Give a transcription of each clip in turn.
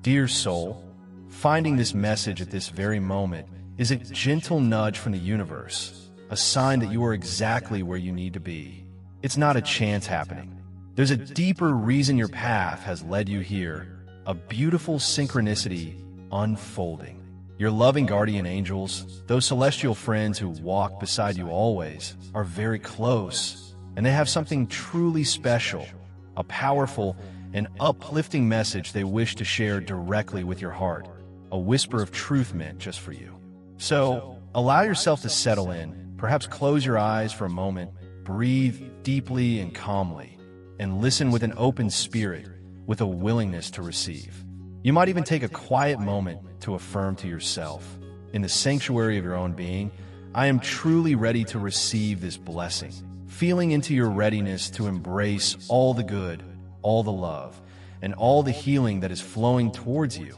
Dear soul, finding this message at this very moment is a gentle nudge from the universe, a sign that you are exactly where you need to be. It's not a chance happening. There's a deeper reason your path has led you here, a beautiful synchronicity unfolding. Your loving guardian angels, those celestial friends who walk beside you always, are very close, and they have something truly special, a powerful and uplifting message they wish to share directly with your heart, a whisper of truth meant just for you. So, allow yourself to settle in, perhaps close your eyes for a moment, breathe deeply and calmly, and listen with an open spirit, with a willingness to receive. You might even take a quiet moment to affirm to yourself, in the sanctuary of your own being, I am truly ready to receive this blessing, feeling into your readiness to embrace all the good, all the love, and all the healing that is flowing towards you,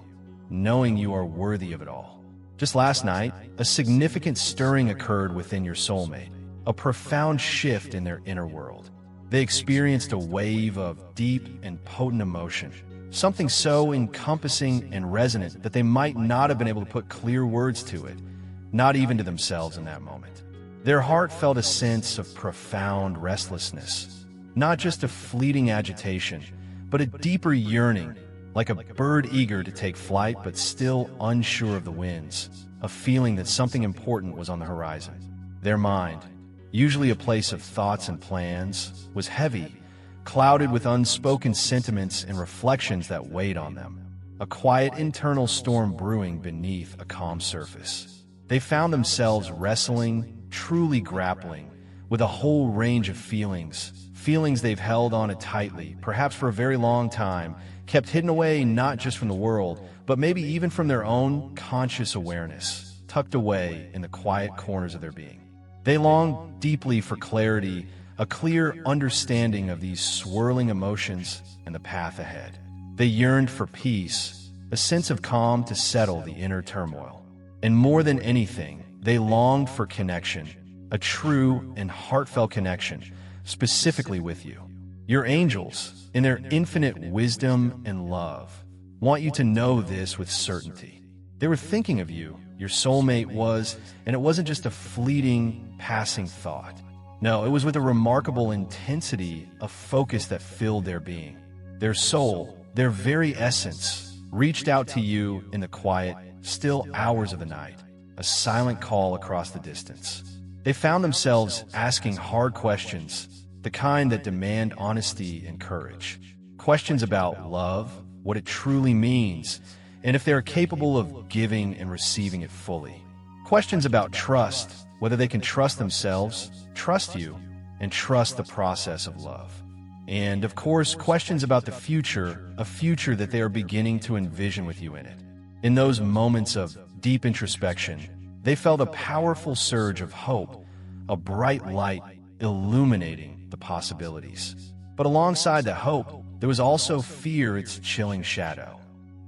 knowing you are worthy of it all. Just last night, a significant stirring occurred within your soulmate, a profound shift in their inner world. They experienced a wave of deep and potent emotion, something so encompassing and resonant that they might not have been able to put clear words to it, not even to themselves in that moment. Their heart felt a sense of profound restlessness, not just a fleeting agitation, but a deeper yearning, like a bird eager to take flight but still unsure of the winds, a feeling that something important was on the horizon. Their mind, usually a place of thoughts and plans, was heavy, clouded with unspoken sentiments and reflections that weighed on them, a quiet internal storm brewing beneath a calm surface. They found themselves wrestling, truly grappling, with a whole range of feelings they've held on to tightly, perhaps for a very long time, kept hidden away not just from the world, but maybe even from their own conscious awareness, tucked away in the quiet corners of their being. They longed deeply for clarity, a clear understanding of these swirling emotions and the path ahead. They yearned for peace, a sense of calm to settle the inner turmoil. And more than anything, they longed for connection, a true and heartfelt connection, specifically with you. Your angels, in their infinite wisdom and love, want you to know this with certainty. They were thinking of you, your soulmate was, and it wasn't just a fleeting, passing thought. No, it was with a remarkable intensity of focus that filled their being. Their soul, their very essence, reached out to you in the quiet, still hours of the night, a silent call across the distance. They found themselves asking hard questions, the kind that demand honesty and courage. Questions about love, what it truly means, and if they are capable of giving and receiving it fully. Questions about trust, whether they can trust themselves, trust you, and trust the process of love. And, of course, questions about the future, a future that they are beginning to envision with you in it. In those moments of deep introspection, they felt a powerful surge of hope, a bright light illuminating the possibilities. But alongside the hope, there was also fear, its chilling shadow.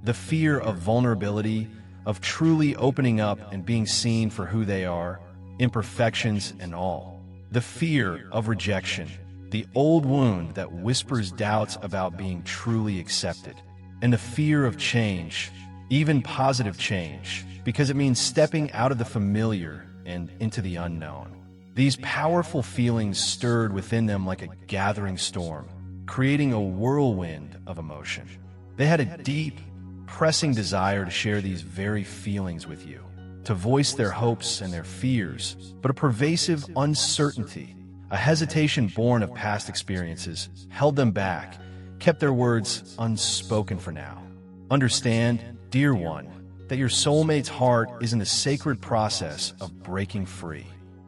The fear of vulnerability, of truly opening up and being seen for who they are, imperfections and all. The fear of rejection, the old wound that whispers doubts about being truly accepted. And the fear of change, even positive change, because it means stepping out of the familiar and into the unknown. These powerful feelings stirred within them like a gathering storm, creating a whirlwind of emotion. They had a deep, pressing desire to share these very feelings with you, to voice their hopes and their fears, but a pervasive uncertainty, a hesitation born of past experiences, held them back, kept their words unspoken for now. Understand, dear one, that your soulmate's heart is in the sacred process of breaking free.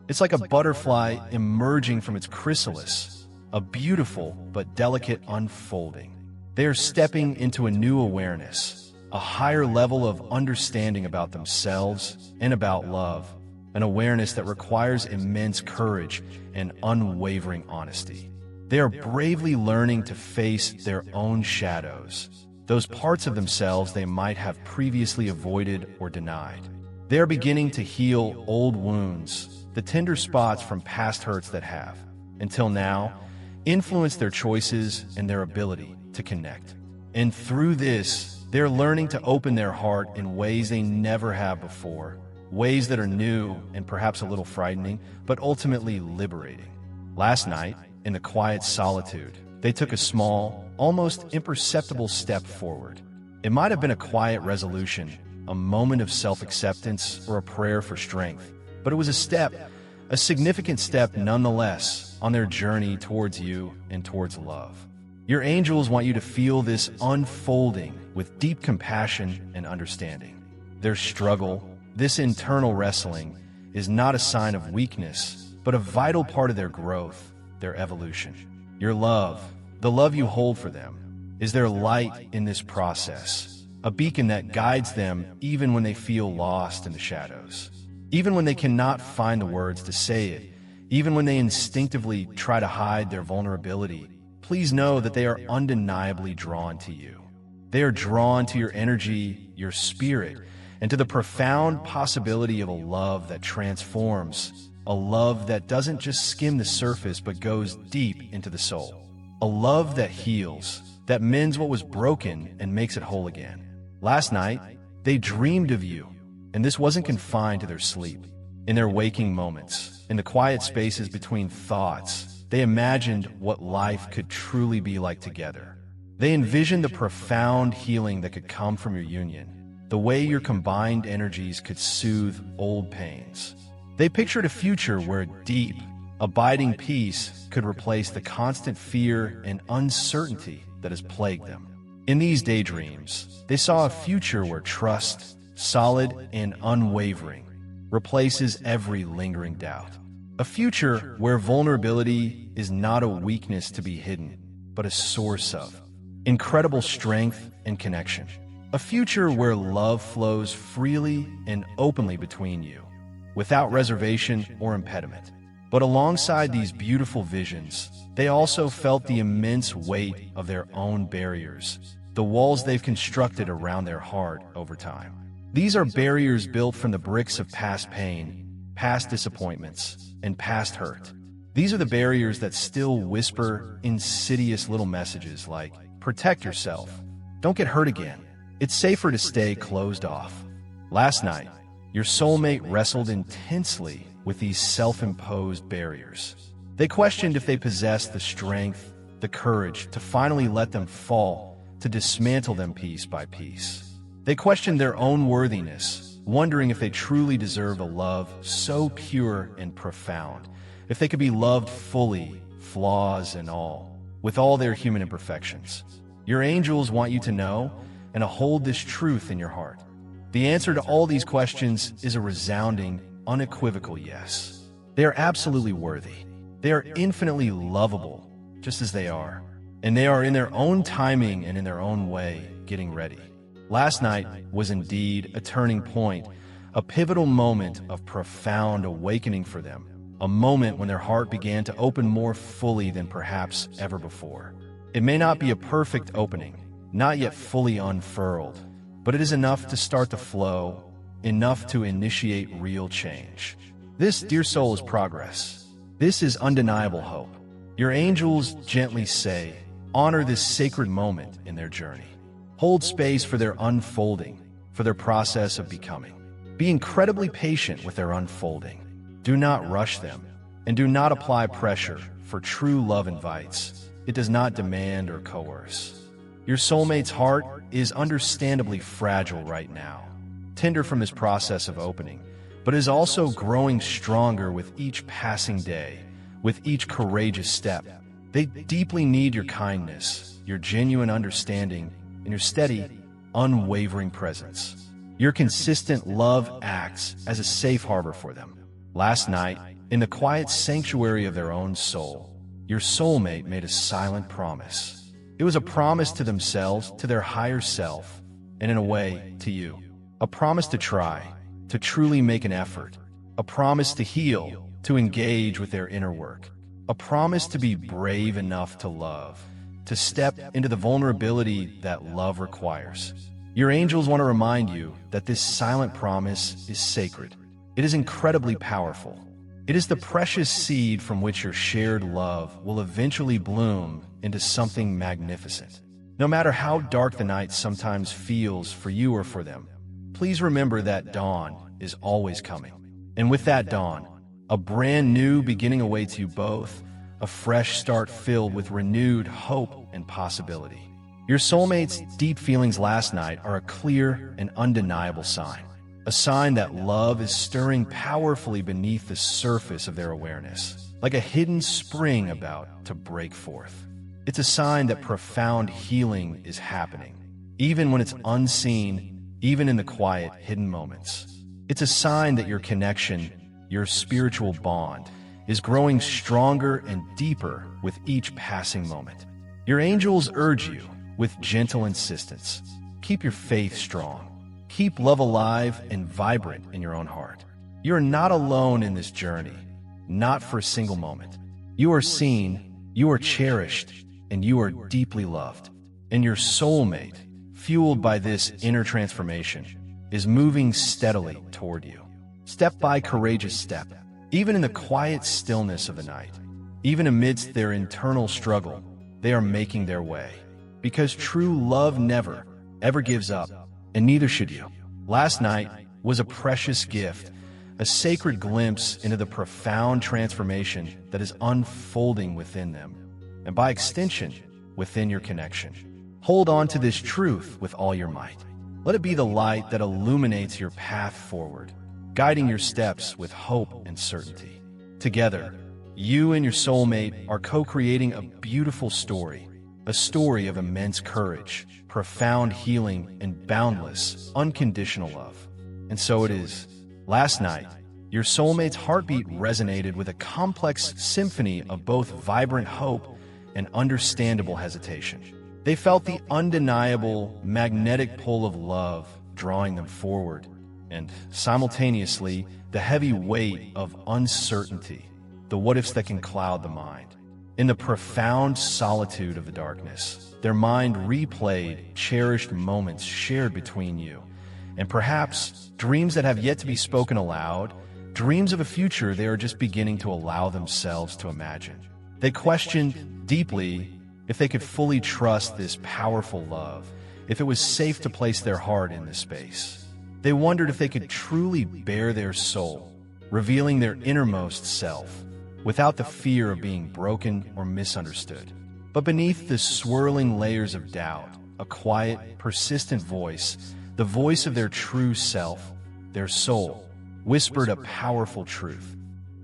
It's like a butterfly emerging from its chrysalis, a beautiful but delicate unfolding. They are stepping into a new awareness, a higher level of understanding about themselves and about love, an awareness that requires immense courage and unwavering honesty. They are bravely learning to face their own shadows, those parts of themselves they might have previously avoided or denied. They are beginning to heal old wounds, the tender spots from past hurts that have, until now, influenced their choices and their ability to connect. And through this, they're learning to open their heart in ways they never have before, ways that are new and perhaps a little frightening, but ultimately liberating. Last night, in the quiet solitude, they took a small, almost imperceptible step forward. It might have been a quiet resolution, a moment of self-acceptance, or a prayer for strength, but it was a step, a significant step nonetheless, on their journey towards you and towards love. Your angels want you to feel this unfolding with deep compassion and understanding. Their struggle, this internal wrestling, is not a sign of weakness, but a vital part of their growth, their evolution. Your love, the love you hold for them, is their light in this process, a beacon that guides them even when they feel lost in the shadows. Even when they cannot find the words to say it, even when they instinctively try to hide their vulnerability, please know that they are undeniably drawn to you. They are drawn to your energy, your spirit, and to the profound possibility of a love that transforms, a love that doesn't just skim the surface but goes deep into the soul, a love that heals, that mends what was broken and makes it whole again. Last night, they dreamed of you, and this wasn't confined to their sleep. In their waking moments, in the quiet spaces between thoughts, they imagined what life could truly be like together. They envisioned the profound healing that could come from your union, the way your combined energies could soothe old pains. They pictured a future where deep, abiding peace could replace the constant fear and uncertainty that has plagued them. In these daydreams, they saw a future where trust, solid and unwavering, replaces every lingering doubt. A future where vulnerability is not a weakness to be hidden, but a source of incredible strength and connection. A future where love flows freely and openly between you, without reservation or impediment. But alongside these beautiful visions, they also felt the immense weight of their own barriers, the walls they've constructed around their heart over time. These are barriers built from the bricks of past pain, past disappointments, and past hurt. These are the barriers that still whisper insidious little messages like, protect yourself, don't get hurt again, it's safer to stay closed off. Last night, your soulmate wrestled intensely with these self-imposed barriers. They questioned if they possessed the strength, the courage to finally let them fall, to dismantle them piece by piece. They questioned their own worthiness, wondering if they truly deserve a love so pure and profound, if they could be loved fully, flaws and all, with all their human imperfections. Your angels want you to know and to hold this truth in your heart. The answer to all these questions is a resounding, unequivocal yes. They are absolutely worthy. They are infinitely lovable, just as they are. And they are in their own timing and in their own way getting ready. Last night was indeed a turning point, a pivotal moment of profound awakening for them, a moment when their heart began to open more fully than perhaps ever before. It may not be a perfect opening, not yet fully unfurled, but it is enough to start the flow, enough to initiate real change. This, dear soul, is progress. This is undeniable hope. Your angels gently say, honor this sacred moment in their journey. Hold space for their unfolding, for their process of becoming. Be incredibly patient with their unfolding. Do not rush them, and do not apply pressure, for true love invites. It does not demand or coerce. Your soulmate's heart is understandably fragile right now, tender from this process of opening, but is also growing stronger with each passing day, with each courageous step. They deeply need your kindness, your genuine understanding, and your steady, unwavering presence. Your consistent love acts as a safe harbor for them. Last night, in the quiet sanctuary of their own soul, your soulmate made a silent promise. It was a promise to themselves, to their higher self, and in a way, to you. A promise to try, to truly make an effort. A promise to heal, to engage with their inner work. A promise to be brave enough to love, to step into the vulnerability that love requires. Your angels want to remind you that this silent promise is sacred. It is incredibly powerful. It is the precious seed from which your shared love will eventually bloom into something magnificent. No matter how dark the night sometimes feels for you or for them, please remember that dawn is always coming. And with that dawn, a brand new beginning awaits you both, a fresh start filled with renewed hope and possibility. Your soulmate's deep feelings last night are a clear and undeniable sign. A sign that love is stirring powerfully beneath the surface of their awareness, like a hidden spring about to break forth. It's a sign that profound healing is happening, even when it's unseen, even in the quiet, hidden moments. It's a sign that your connection, your spiritual bond, is growing stronger and deeper with each passing moment. Your angels urge you, with gentle insistence, keep your faith strong. Keep love alive and vibrant in your own heart. You are not alone in this journey, not for a single moment. You are seen, you are cherished, and you are deeply loved. And your soulmate, fueled by this inner transformation, is moving steadily toward you. Step by courageous step, even in the quiet stillness of the night. Even amidst their internal struggle, they are making their way. Because true love never, ever gives up, and neither should you. Last night was a precious gift, a sacred glimpse into the profound transformation that is unfolding within them, and by extension, within your connection. Hold on to this truth with all your might. Let it be the light that illuminates your path forward, guiding your steps with hope and certainty. Together, you and your soulmate are co-creating a beautiful story, a story of immense courage, profound healing, and boundless, unconditional love. And so it is. Last night, your soulmate's heartbeat resonated with a complex symphony of both vibrant hope and understandable hesitation. They felt the undeniable, magnetic pull of love drawing them forward, and simultaneously, the heavy weight of uncertainty, the what-ifs that can cloud the mind. In the profound solitude of the darkness, their mind replayed cherished moments shared between you, and perhaps dreams that have yet to be spoken aloud, dreams of a future they are just beginning to allow themselves to imagine. They questioned deeply if they could fully trust this powerful love, if it was safe to place their heart in this space. They wondered if they could truly bare their soul, revealing their innermost self, without the fear of being broken or misunderstood. But beneath the swirling layers of doubt, a quiet, persistent voice, the voice of their true self, their soul, whispered a powerful truth.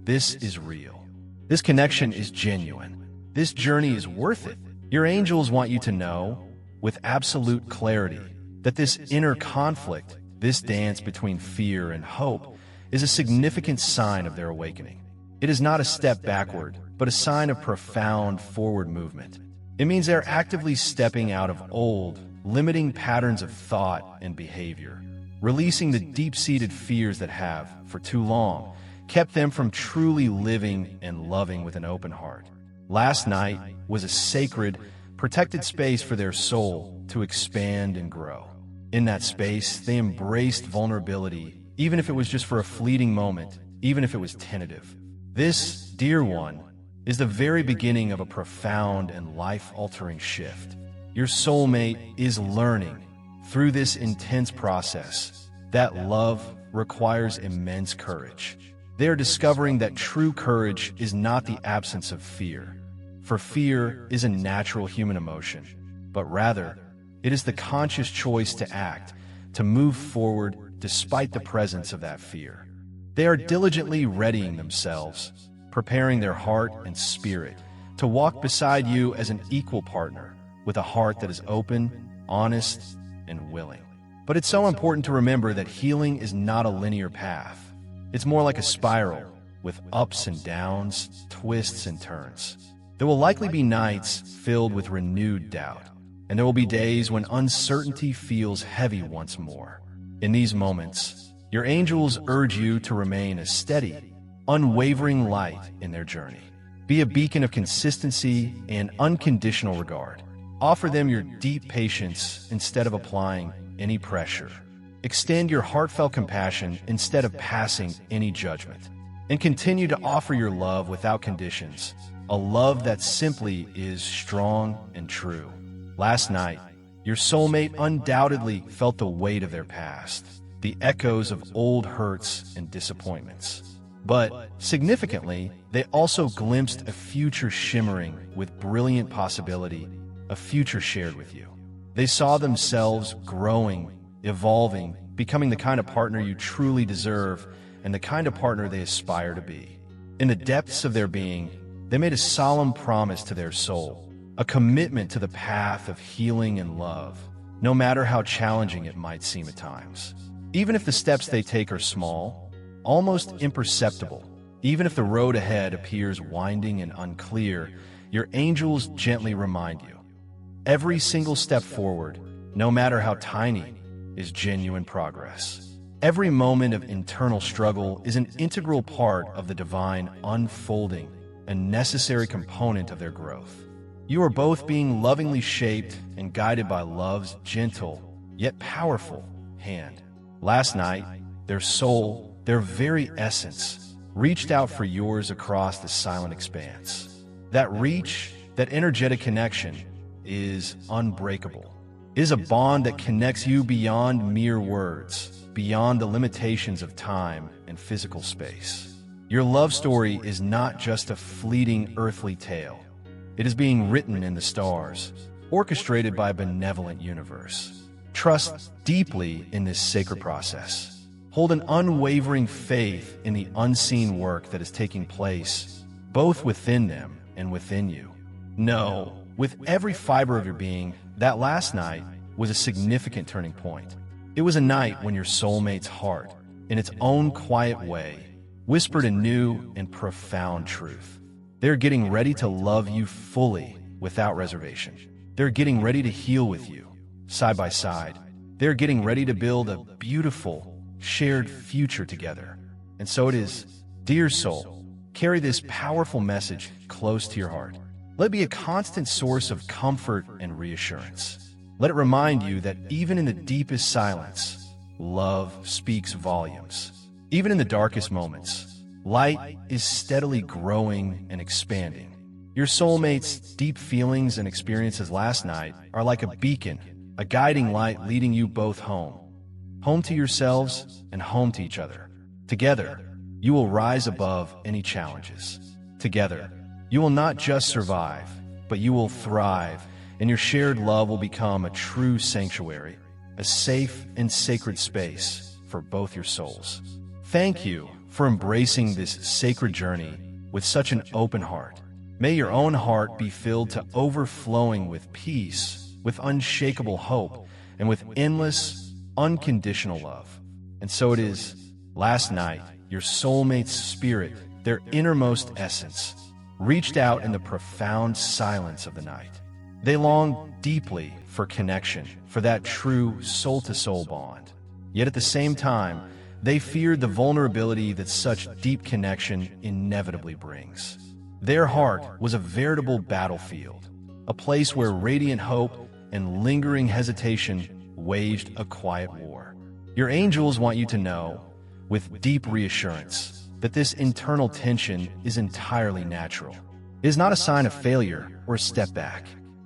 This is real. This connection is genuine. This journey is worth it. Your angels want you to know, with absolute clarity, that this inner conflict, this dance between fear and hope, is a significant sign of their awakening. It is not a step backward, but a sign of profound forward movement. It means they're actively stepping out of old, limiting patterns of thought and behavior, releasing the deep-seated fears that have, for too long, kept them from truly living and loving with an open heart. Last night was a sacred, protected space for their soul to expand and grow. In that space, they embraced vulnerability, even if it was just for a fleeting moment, even if it was tentative. This, dear one, is the very beginning of a profound and life-altering shift. Your soulmate is learning, through this intense process, that love requires immense courage. They are discovering that true courage is not the absence of fear, for fear is a natural human emotion, but rather, it is the conscious choice to act, to move forward despite the presence of that fear. They are diligently readying themselves, preparing their heart and spirit to walk beside you as an equal partner with a heart that is open, honest, and willing. But it's so important to remember that healing is not a linear path. It's more like a spiral with ups and downs, twists and turns. There will likely be nights filled with renewed doubt, and there will be days when uncertainty feels heavy once more. In these moments, your angels urge you to remain a steady, unwavering light in their journey. Be a beacon of consistency and unconditional regard. Offer them your deep patience instead of applying any pressure. Extend your heartfelt compassion instead of passing any judgment. And continue to offer your love without conditions, a love that simply is strong and true. Last night, your soulmate undoubtedly felt the weight of their past, the echoes of old hurts and disappointments. But, significantly, they also glimpsed a future shimmering with brilliant possibility, a future shared with you. They saw themselves growing, evolving, becoming the kind of partner you truly deserve and the kind of partner they aspire to be. In the depths of their being, they made a solemn promise to their soul, a commitment to the path of healing and love, no matter how challenging it might seem at times. Even if the steps they take are small, almost imperceptible, even if the road ahead appears winding and unclear, your angels gently remind you. Every single step forward, no matter how tiny, is genuine progress. Every moment of internal struggle is an integral part of the divine unfolding, a necessary component of their growth. You are both being lovingly shaped and guided by love's gentle, yet powerful, hand. Last night, their soul, their very essence, reached out for yours across the silent expanse. That reach, that energetic connection, is unbreakable. It is a bond that connects you beyond mere words, beyond the limitations of time and physical space. Your love story is not just a fleeting earthly tale. It is being written in the stars, orchestrated by a benevolent universe. Trust deeply in this sacred process. Hold an unwavering faith in the unseen work that is taking place, both within them and within you. Know, with every fiber of your being, that last night was a significant turning point. It was a night when your soulmate's heart, in its own quiet way, whispered a new and profound truth. They're getting ready to love you fully, without reservation. They're getting ready to heal with you, side by side. They're getting ready to build a beautiful, shared future together. And so it is, dear soul, carry this powerful message close to your heart. Let it be a constant source of comfort and reassurance. Let it remind you that even in the deepest silence, love speaks volumes. Even in the darkest moments, light is steadily growing and expanding. Your soulmate's deep feelings and experiences last night are like a beacon, a guiding light leading you both home. Home to yourselves and home to each other. Together, you will rise above any challenges. Together, you will not just survive, but you will thrive, and your shared love will become a true sanctuary, a safe and sacred space for both your souls. Thank you for embracing this sacred journey with such an open heart. May your own heart be filled to overflowing with peace, with unshakable hope, and with endless, unconditional love. And so it is, last night, your soulmate's spirit, their innermost essence, reached out in the profound silence of the night. They longed deeply for connection, for that true soul-to-soul bond. Yet at the same time, they feared the vulnerability that such deep connection inevitably brings. Their heart was a veritable battlefield, a place where radiant hope and lingering hesitation waged a quiet war. Your angels want you to know, with deep reassurance, that this internal tension is entirely natural. It is not a sign of failure or a step back.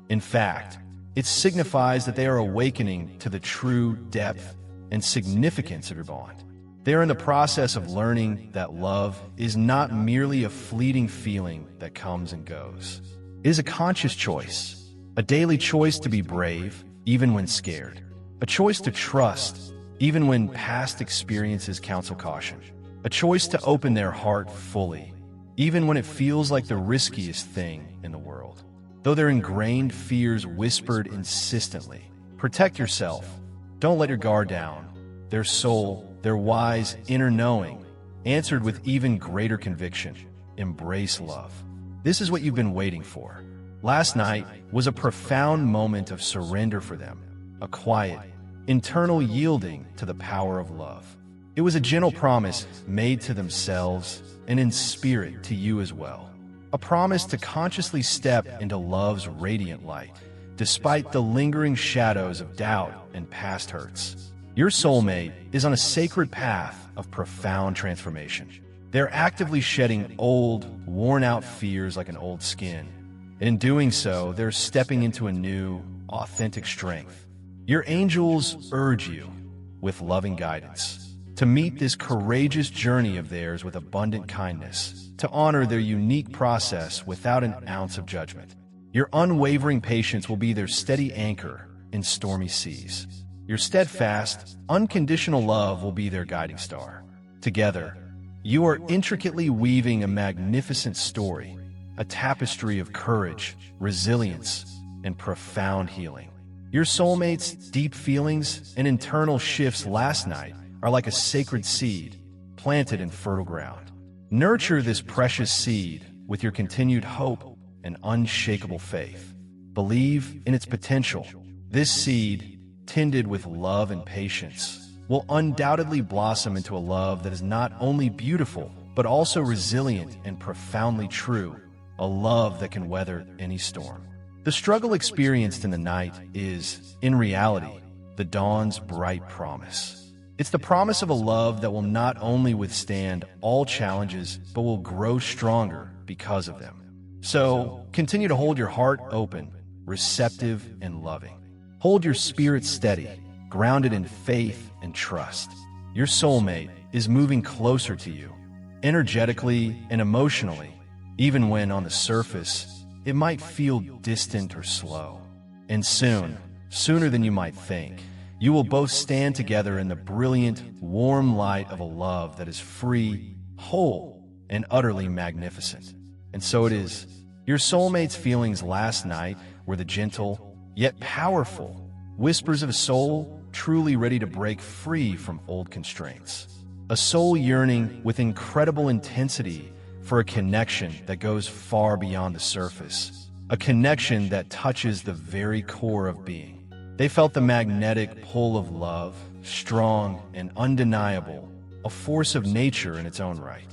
In fact, it signifies that they are awakening to the true depth and significance of your bond. They are in the process of learning that love is not merely a fleeting feeling that comes and goes. It is a conscious choice, a daily choice to be brave, even when scared, a choice to trust, even when past experiences counsel caution, a choice to open their heart fully, even when it feels like the riskiest thing in the world. Though their ingrained fears whispered insistently, protect yourself, don't let your guard down. Their soul, their wise inner knowing, answered with even greater conviction, embrace love. This is what you've been waiting for. Last night was a profound moment of surrender for them, a quiet, internal yielding to the power of love. It was a gentle promise made to themselves and in spirit to you as well. A promise to consciously step into love's radiant light, despite the lingering shadows of doubt and past hurts. Your soulmate is on a sacred path of profound transformation. They're actively shedding old, worn-out fears like an old skin. And in doing so, they're stepping into a new, authentic strength. Your angels urge you, with loving guidance, to meet this courageous journey of theirs with abundant kindness, to honor their unique process without an ounce of judgment. Your unwavering patience will be their steady anchor in stormy seas. Your steadfast, unconditional love will be their guiding star. Together, you are intricately weaving a magnificent story, a tapestry of courage, resilience, and profound healing. Your soulmate's deep feelings and internal shifts last night are like a sacred seed planted in fertile ground. Nurture this precious seed with your continued hope and unshakable faith. Believe in its potential. This seed, tended with love and patience, will undoubtedly blossom into a love that is not only beautiful, but also resilient and profoundly true, a love that can weather any storm. The struggle experienced in the night is, in reality, the dawn's bright promise. It's the promise of a love that will not only withstand all challenges, but will grow stronger because of them. So, continue to hold your heart open, receptive, and loving. Hold your spirit steady, grounded in faith and trust. Your soulmate is moving closer to you, energetically and emotionally, even when on the surface, it might feel distant or slow. And soon, sooner than you might think, you will both stand together in the brilliant, warm light of a love that is free, whole, and utterly magnificent. And so it is. Your soulmate's feelings last night were the gentle, yet powerful whispers of a soul truly ready to break free from old constraints. A soul yearning with incredible intensity for a connection that goes far beyond the surface, a connection that touches the very core of being. They felt the magnetic pull of love, strong and undeniable, a force of nature in its own right.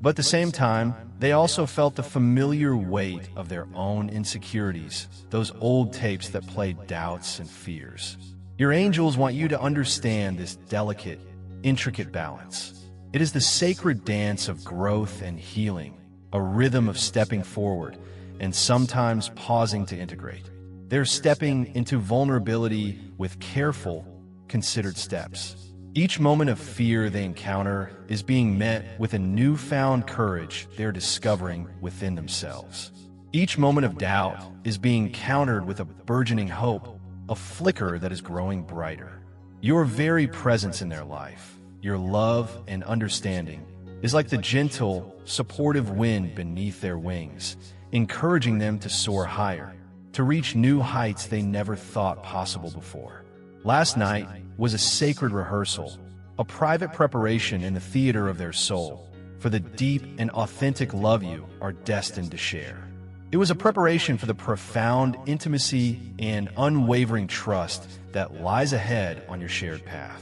But at the same time, they also felt the familiar weight of their own insecurities, those old tapes that played doubts and fears. Your angels want you to understand this delicate, intricate balance. It is the sacred dance of growth and healing, a rhythm of stepping forward and sometimes pausing to integrate. They're stepping into vulnerability with careful, considered steps. Each moment of fear they encounter is being met with a newfound courage they're discovering within themselves. Each moment of doubt is being countered with a burgeoning hope, a flicker that is growing brighter. Your very presence in their life, your love and understanding, is like the gentle, supportive wind beneath their wings, encouraging them to soar higher, to reach new heights they never thought possible before. Last night was a sacred rehearsal, a private preparation in the theater of their soul for the deep and authentic love you are destined to share. It was a preparation for the profound intimacy and unwavering trust that lies ahead on your shared path.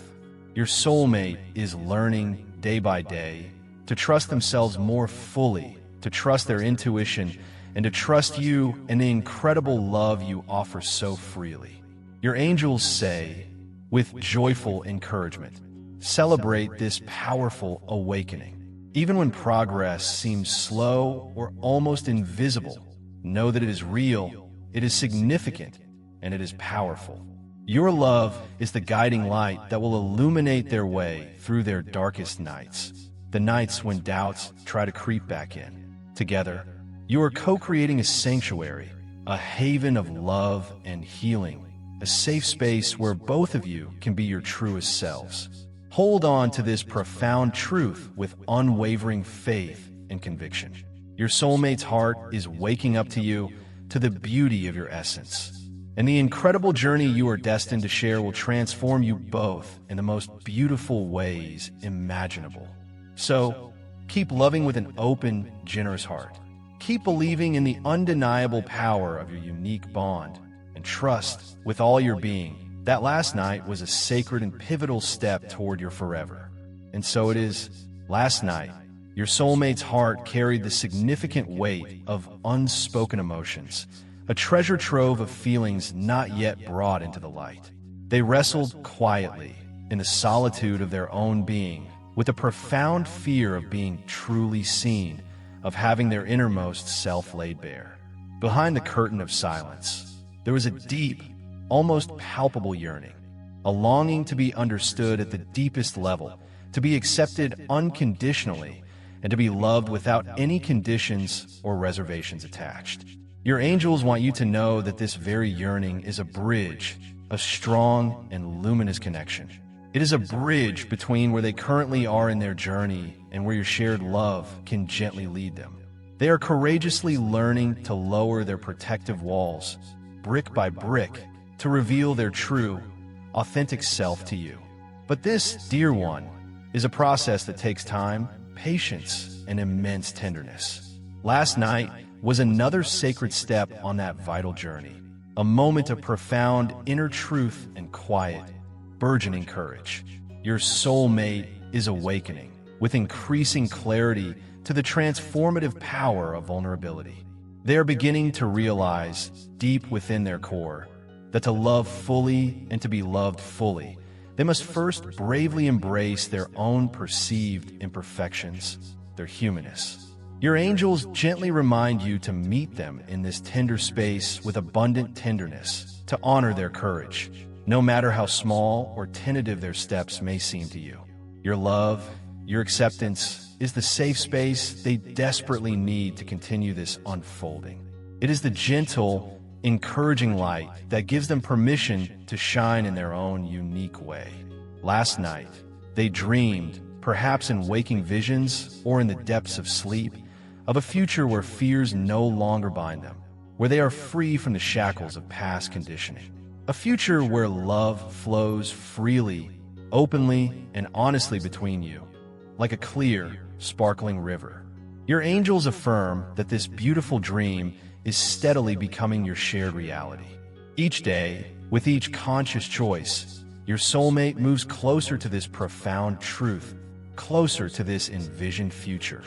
Your soulmate is learning day by day to trust themselves more fully, to trust their intuition, and to trust you and the incredible love you offer so freely. Your angels say, with joyful encouragement, celebrate this powerful awakening. Even when progress seems slow or almost invisible, know that it is real, it is significant, and it is powerful. Your love is the guiding light that will illuminate their way through their darkest nights, the nights when doubts try to creep back in. Together, you are co-creating a sanctuary, a haven of love and healing, a safe space where both of you can be your truest selves. Hold on to this profound truth with unwavering faith and conviction. Your soulmate's heart is waking up to you, to the beauty of your essence. And the incredible journey you are destined to share will transform you both in the most beautiful ways imaginable. So, keep loving with an open, generous heart. Keep believing in the undeniable power of your unique bond, and trust with all your being that last night was a sacred and pivotal step toward your forever. And so it is, last night, your soulmate's heart carried the significant weight of unspoken emotions, a treasure trove of feelings not yet brought into the light. They wrestled quietly in the solitude of their own being, with a profound fear of being truly seen, of having their innermost self laid bare. Behind the curtain of silence, there was a deep, almost palpable yearning, a longing to be understood at the deepest level, to be accepted unconditionally, and to be loved without any conditions or reservations attached. Your angels want you to know that this very yearning is a bridge, a strong and luminous connection. It is a bridge between where they currently are in their journey and where your shared love can gently lead them. They are courageously learning to lower their protective walls, brick by brick, to reveal their true, authentic self to you. But this, dear one, is a process that takes time, patience, and immense tenderness. Last night was another sacred step on that vital journey, a moment of profound inner truth and quiet, burgeoning courage. Your soulmate is awakening with increasing clarity to the transformative power of vulnerability. They are beginning to realize, deep within their core, that to love fully and to be loved fully, they must first bravely embrace their own perceived imperfections, their humanness. Your angels gently remind you to meet them in this tender space with abundant tenderness, to honor their courage, no matter how small or tentative their steps may seem to you. Your love, your acceptance, is the safe space they desperately need to continue this unfolding. It is the gentle, encouraging light that gives them permission to shine in their own unique way. Last night, they dreamed, perhaps in waking visions or in the depths of sleep, of a future where fears no longer bind them, where they are free from the shackles of past conditioning. A future where love flows freely, openly, and honestly between you, like a clear, sparkling river. Your angels affirm that this beautiful dream is steadily becoming your shared reality. Each day, with each conscious choice, your soulmate moves closer to this profound truth, closer to this envisioned future.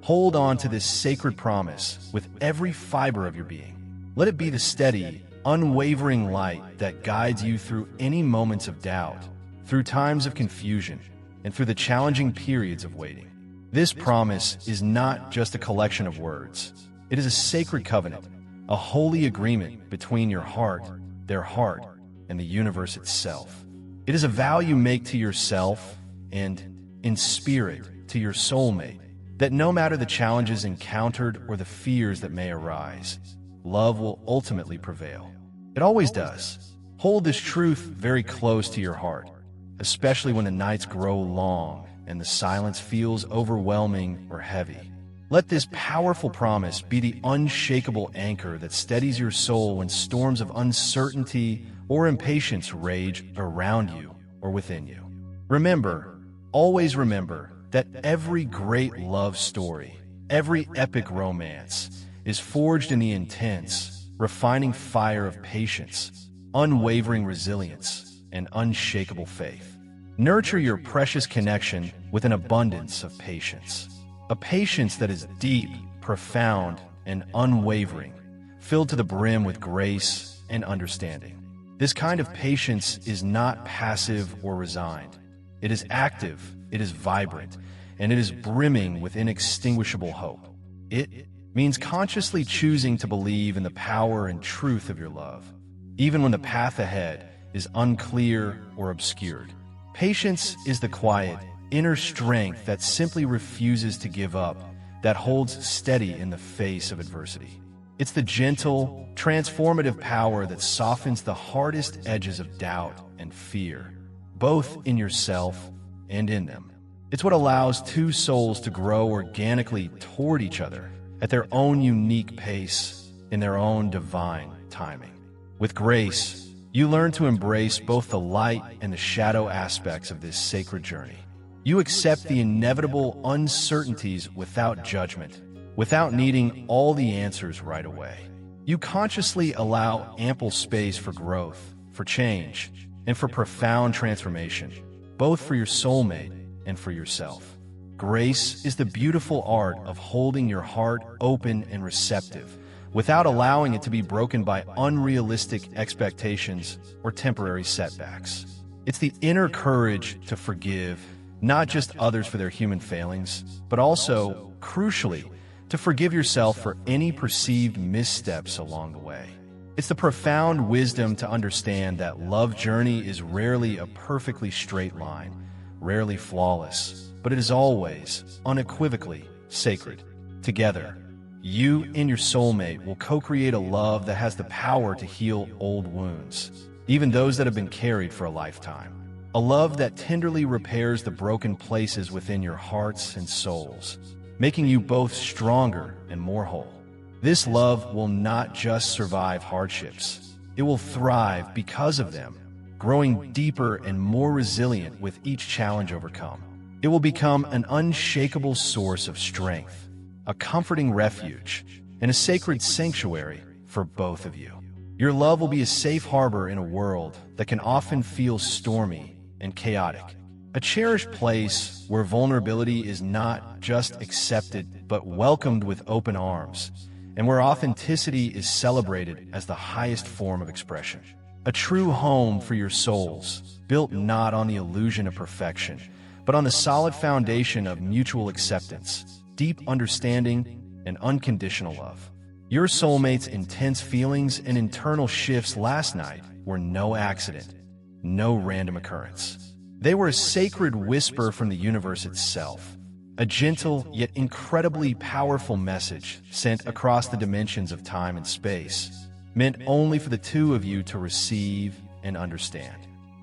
Hold on to this sacred promise with every fiber of your being. Let it be the steady, unwavering light that guides you through any moments of doubt, through times of confusion, and through the challenging periods of waiting. This promise is not just a collection of words. It is a sacred covenant, a holy agreement between your heart, their heart, and the universe itself. It is a vow you make to yourself and, in spirit, to your soulmate, that no matter the challenges encountered or the fears that may arise, love will ultimately prevail. It always does. Hold this truth very close to your heart, especially when the nights grow long and the silence feels overwhelming or heavy. Let this powerful promise be the unshakable anchor that steadies your soul when storms of uncertainty or impatience rage around you or within you. Remember, always remember, that every great love story, every epic romance, is forged in the intense, refining fire of patience, unwavering resilience, and unshakable faith. Nurture your precious connection with an abundance of patience. A patience that is deep, profound, and unwavering, filled to the brim with grace and understanding. This kind of patience is not passive or resigned. It is active, it is vibrant, and it is brimming with inextinguishable hope. It means consciously choosing to believe in the power and truth of your love, even when the path ahead is unclear or obscured. Patience is the quiet, inner strength that simply refuses to give up, that holds steady in the face of adversity. It's the gentle, transformative power that softens the hardest edges of doubt and fear, both in yourself and in them. It's what allows two souls to grow organically toward each other at their own unique pace, in their own divine timing. With grace, you learn to embrace both the light and the shadow aspects of this sacred journey. You accept the inevitable uncertainties without judgment, without needing all the answers right away. You consciously allow ample space for growth, for change, and for profound transformation, both for your soulmate and for yourself. Grace is the beautiful art of holding your heart open and receptive, without allowing it to be broken by unrealistic expectations or temporary setbacks. It's the inner courage to forgive, not just others for their human failings, but also, crucially, to forgive yourself for any perceived missteps along the way. It's the profound wisdom to understand that love journey is rarely a perfectly straight line, rarely flawless, but it is always, unequivocally, sacred. Together, you and your soulmate will co-create a love that has the power to heal old wounds, even those that have been carried for a lifetime. A love that tenderly repairs the broken places within your hearts and souls, making you both stronger and more whole. This love will not just survive hardships. It will thrive because of them, growing deeper and more resilient with each challenge overcome. It will become an unshakable source of strength, a comforting refuge, and a sacred sanctuary for both of you. Your love will be a safe harbor in a world that can often feel stormy and chaotic. A cherished place where vulnerability is not just accepted but welcomed with open arms, and where authenticity is celebrated as the highest form of expression. A true home for your souls, built not on the illusion of perfection, but on the solid foundation of mutual acceptance, deep understanding, and unconditional love. Your soulmate's intense feelings and internal shifts last night were no accident, no random occurrence. They were a sacred whisper from the universe itself, a gentle yet incredibly powerful message sent across the dimensions of time and space, meant only for the two of you to receive and understand.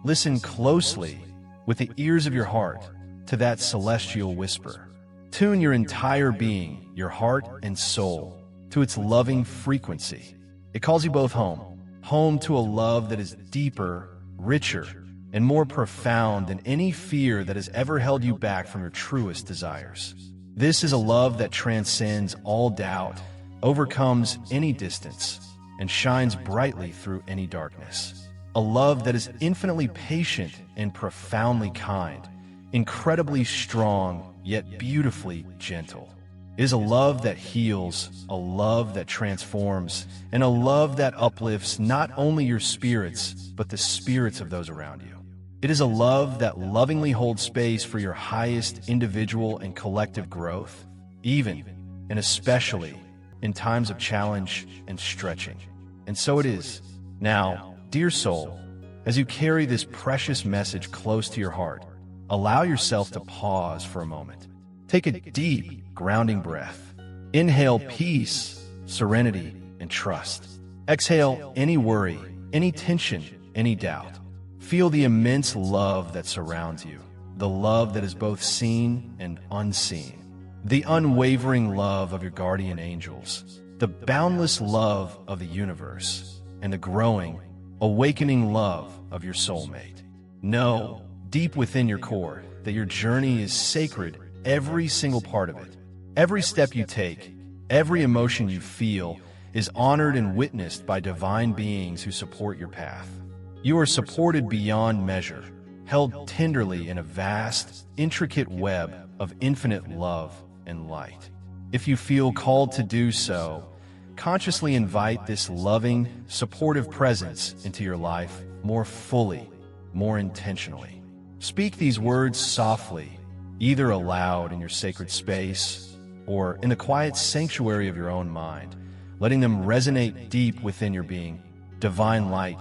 Listen closely, with the ears of your heart, to that celestial whisper. Tune your entire being, your heart and soul, to its loving frequency. It calls you both home, home to a love that is deeper, richer, and more profound than any fear that has ever held you back from your truest desires. This is a love that transcends all doubt, overcomes any distance, and shines brightly through any darkness. A love that is infinitely patient and profoundly kind, incredibly strong, yet beautifully gentle. It is a love that heals, a love that transforms, and a love that uplifts not only your spirits, but the spirits of those around you. It is a love that lovingly holds space for your highest individual and collective growth, even and especially in times of challenge and stretching. And so it is. Now, dear soul, as you carry this precious message close to your heart, allow yourself to pause for a moment. Take a deep, grounding breath. Inhale peace, serenity, and trust. Exhale any worry, any tension, any doubt. Feel the immense love that surrounds you, the love that is both seen and unseen, the unwavering love of your guardian angels, the boundless love of the universe, and the growing, awakening love of your soulmate. Know, deep within your core, that your journey is sacred, every single part of it. Every step you take, every emotion you feel, is honored and witnessed by divine beings who support your path. You are supported beyond measure, held tenderly in a vast, intricate web of infinite love and light. If you feel called to do so, consciously invite this loving, supportive presence into your life more fully, more intentionally. Speak these words softly, either aloud in your sacred space or in the quiet sanctuary of your own mind, letting them resonate deep within your being. Divine light,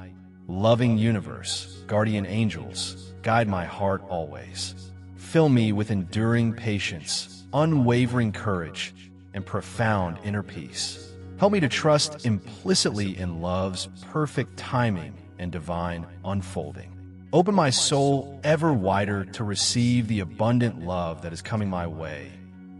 loving universe, guardian angels, guide my heart always. Fill me with enduring patience, unwavering courage, and profound inner peace. Help me to trust implicitly in love's perfect timing and divine unfolding. Open my soul ever wider to receive the abundant love that is coming my way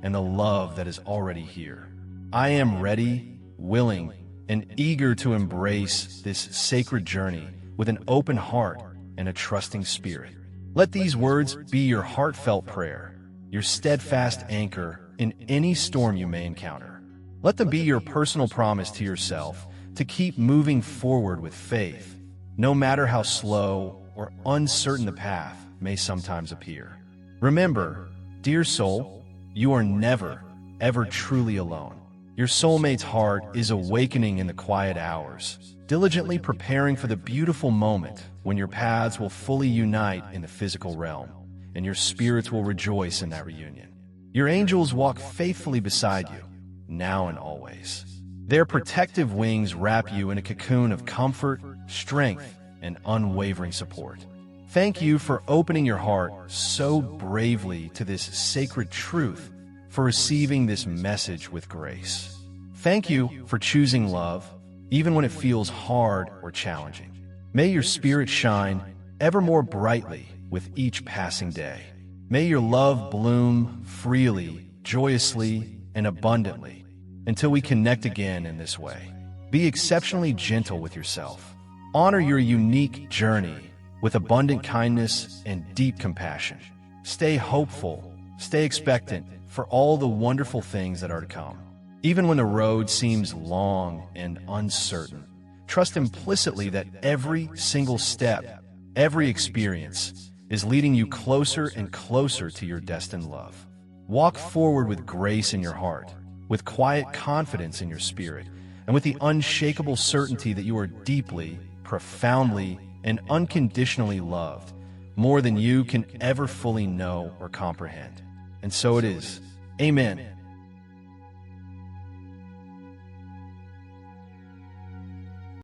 and the love that is already here. I am ready, willing, and eager to embrace this sacred journey with an open heart and a trusting spirit. Let these words be your heartfelt prayer, your steadfast anchor in any storm you may encounter. Let them be your personal promise to yourself to keep moving forward with faith, no matter how slow or uncertain the path may sometimes appear. Remember, dear soul, you are never, ever truly alone. Your soulmate's heart is awakening in the quiet hours, diligently preparing for the beautiful moment when your paths will fully unite in the physical realm, and your spirits will rejoice in that reunion. Your angels walk faithfully beside you, now and always. Their protective wings wrap you in a cocoon of comfort, strength, and unwavering support. Thank you for opening your heart so bravely to this sacred truth, for receiving this message with grace. Thank you for choosing love, even when it feels hard or challenging. May your spirit shine ever more brightly with each passing day. May your love bloom freely, joyously, and abundantly until we connect again in this way. Be exceptionally gentle with yourself. Honor your unique journey with abundant kindness and deep compassion. Stay hopeful, stay expectant for all the wonderful things that are to come. Even when the road seems long and uncertain, trust implicitly that every single step, every experience, is leading you closer and closer to your destined love. Walk forward with grace in your heart, with quiet confidence in your spirit, and with the unshakable certainty that you are deeply, profoundly, and unconditionally loved, more than you can ever fully know or comprehend. And so it is. Amen.